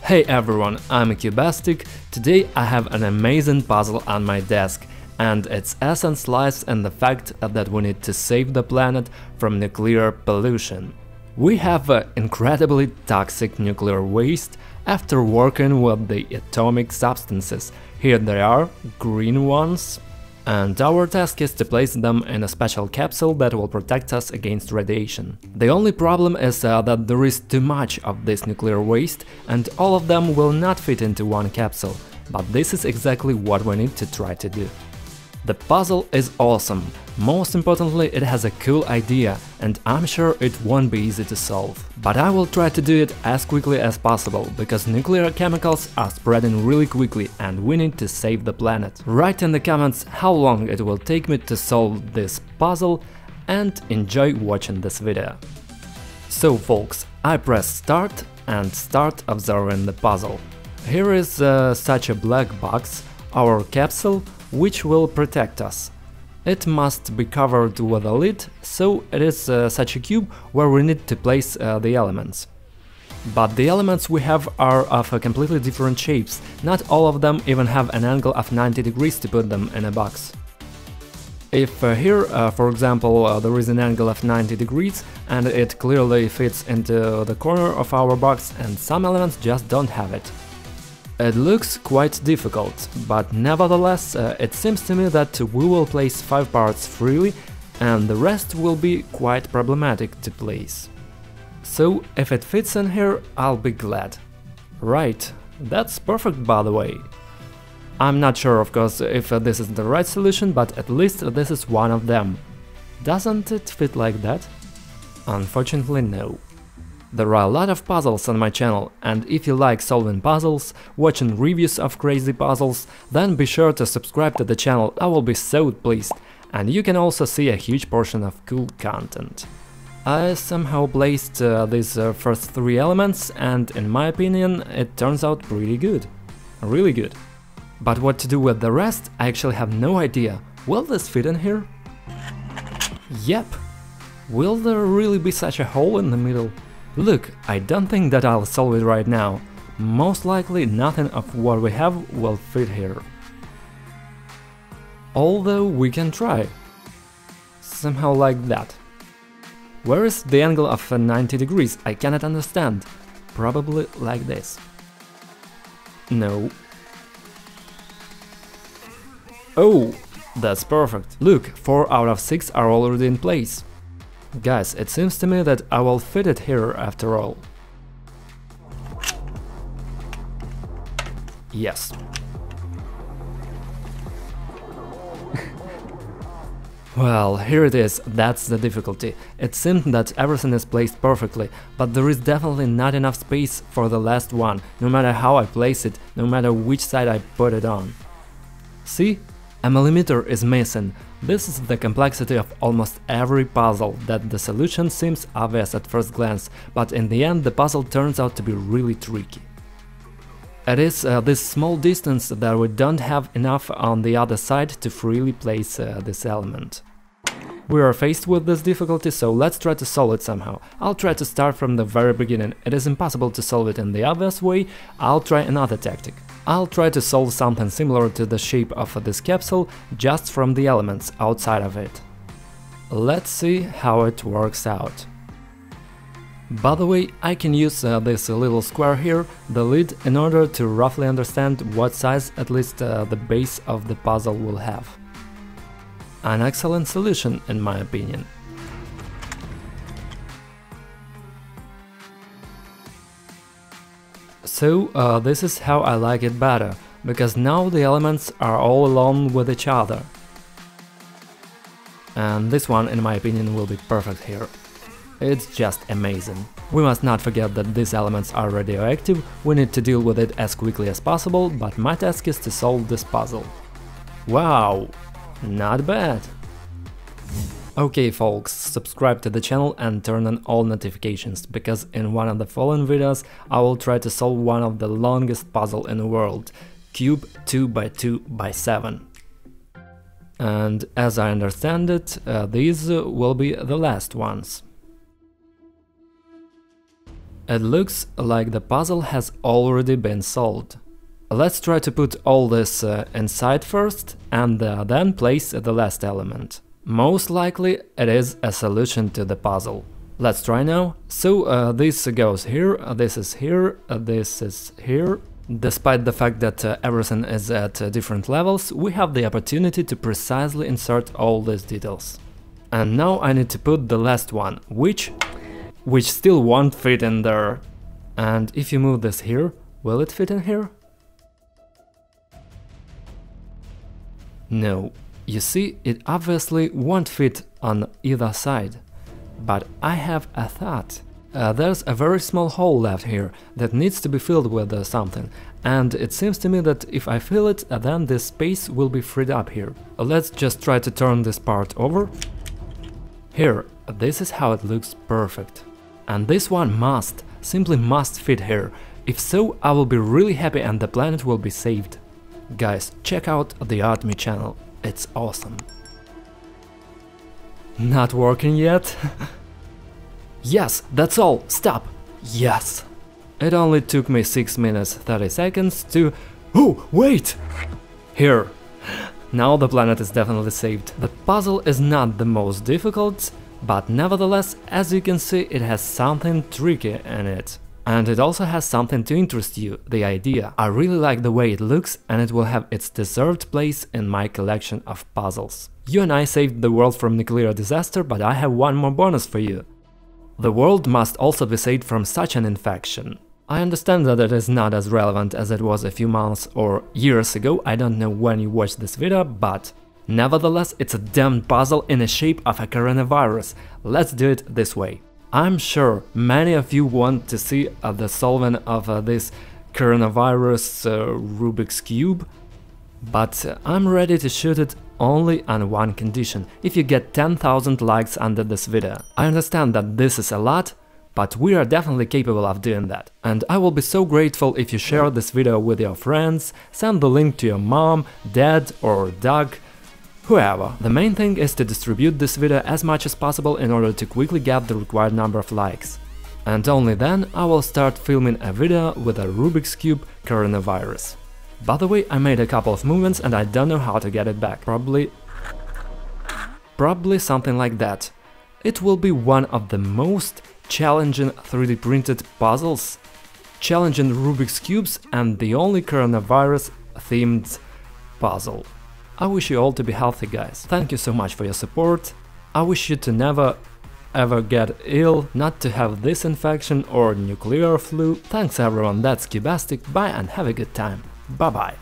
Hey everyone, I'm Cubastic. Today I have an amazing puzzle on my desk, and its essence lies in the fact that we need to save the planet from nuclear pollution. We have incredibly toxic nuclear waste after working with the atomic substances. Here they are, green ones. And our task is to place them in a special capsule that will protect us against radiation. The only problem is that there is too much of this nuclear waste and all of them will not fit into one capsule, but this is exactly what we need to try to do. The puzzle is awesome, most importantly it has a cool idea and I'm sure it won't be easy to solve. But I will try to do it as quickly as possible, because nuclear chemicals are spreading really quickly and we need to save the planet. Write in the comments how long it will take me to solve this puzzle and enjoy watching this video. So folks, I press start and start observing the puzzle. Here is such a black box, our capsule, which will protect us. It must be covered with a lid, so it is such a cube where we need to place the elements. But the elements we have are of completely different shapes, not all of them even have an angle of 90 degrees to put them in a box. If here, for example, there is an angle of 90 degrees and it clearly fits into the corner of our box, and some elements just don't have it. It looks quite difficult, but nevertheless it seems to me that we will place 5 parts freely and the rest will be quite problematic to place. So if it fits in here, I'll be glad. Right, that's perfect by the way. I'm not sure of course if this is the right solution, but at least this is one of them. Doesn't it fit like that? Unfortunately no. There are a lot of puzzles on my channel, and if you like solving puzzles, watching reviews of crazy puzzles, then be sure to subscribe to the channel, I will be so pleased, and you can also see a huge portion of cool content. I somehow placed these first 3 elements, and in my opinion it turns out pretty good. Really good. But what to do with the rest, I actually have no idea. Will this fit in here? Yep. Will there really be such a hole in the middle? Look, I don't think that I'll solve it right now. Most likely nothing of what we have will fit here. Although we can try. Somehow like that. Where is the angle of 90 degrees? I cannot understand. Probably like this. No. Oh, that's perfect. Look, 4 out of 6 are already in place. Guys, it seems to me that I will fit it here after all. Yes. Well, here it is, that's the difficulty. It seemed that everything is placed perfectly, but there is definitely not enough space for the last one, no matter how I place it, no matter which side I put it on. See? A millimeter is missing. This is the complexity of almost every puzzle, that the solution seems obvious at first glance, but in the end the puzzle turns out to be really tricky. It is this small distance that we don't have enough on the other side to freely place this element. We are faced with this difficulty, so let's try to solve it somehow. I'll try to start from the very beginning. It is impossible to solve it in the obvious way. I'll try another tactic. I'll try to solve something similar to the shape of this capsule, just from the elements outside of it. Let's see how it works out. By the way, I can use this little square here, the lid, in order to roughly understand what size at least the base of the puzzle will have. An excellent solution, in my opinion. So this is how I like it better, because now the elements are all alone with each other. And this one, in my opinion, will be perfect here. It's just amazing. We must not forget that these elements are radioactive, we need to deal with it as quickly as possible, but my task is to solve this puzzle. Wow! Not bad! Okay folks, subscribe to the channel and turn on all notifications, because in one of the following videos I will try to solve one of the longest puzzle in the world, cube 2x2x7. And as I understand it, these will be the last ones. It looks like the puzzle has already been solved. Let's try to put all this inside first and then place the last element. Most likely it is a solution to the puzzle. Let's try now. So this goes here, this is here, this is here. Despite the fact that everything is at different levels, we have the opportunity to precisely insert all these details. And now I need to put the last one, which still won't fit in there. And if you move this here, will it fit in here? No. You see, it obviously won't fit on either side. But I have a thought. There's a very small hole left here that needs to be filled with something, and it seems to me that if I fill it, then this space will be freed up here. Let's just try to turn this part over. Here, this is how it looks perfect. And this one simply must fit here. If so, I will be really happy and the planet will be saved. Guys, check out the Artme channel, it's awesome. Not working yet? Yes, that's all, stop! Yes! It only took me 6 minutes 30 seconds to... Oh, wait! Here. Now the planet is definitely saved. The puzzle is not the most difficult, but nevertheless, as you can see, it has something tricky in it. And it also has something to interest you, the idea. I really like the way it looks, and it will have its deserved place in my collection of puzzles. You and I saved the world from nuclear disaster, but I have one more bonus for you. The world must also be saved from such an infection. I understand that it is not as relevant as it was a few months or years ago, I don't know when you watched this video, but nevertheless it's a damned puzzle in the shape of a coronavirus. Let's do it this way. I'm sure many of you want to see the solving of this coronavirus Rubik's Cube, but I'm ready to shoot it only on one condition, if you get 10,000 likes under this video. I understand that this is a lot, but we are definitely capable of doing that. And I will be so grateful if you share this video with your friends, send the link to your mom, dad or dog, whoever. The main thing is to distribute this video as much as possible in order to quickly get the required number of likes. And only then I will start filming a video with a Rubik's Cube coronavirus. By the way, I made a couple of movements and I don't know how to get it back. Probably something like that. It will be one of the most challenging 3D printed puzzles, challenging Rubik's Cubes and the only coronavirus themed puzzle. I wish you all to be healthy, guys. Thank you so much for your support. I wish you to never ever get ill, not to have this infection or nuclear flu. Thanks everyone, that's Cubastic, bye and have a good time. Bye bye.